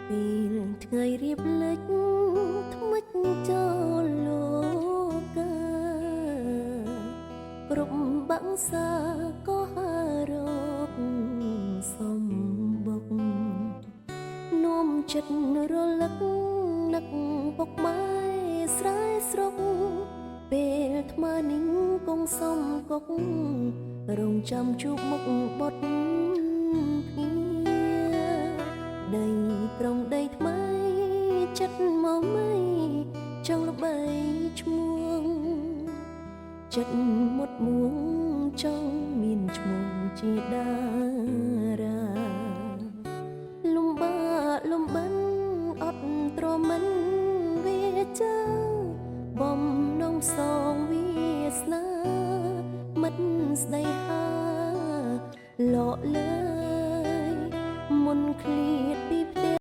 ពេលថ្ងៃរៀបលិចថ្មិចចូលលោកគ្រប់បាំងសាក៏ហារកសំបុកនោមចិត្តរលឹកនឹកពុកម៉ែស្រែស្រុកពេលថ្មនេះគង់សំកុករងចាំជួបមុខបុតភ្ងាដីក្រុងដីថ្មីចិត្តមកមិនចង់ល្បីឈ្មោះចិត្តមុតមួងចង់មានឈ្មោះជាតារាលំបាកលំបិនអត់ទ្រាំមិន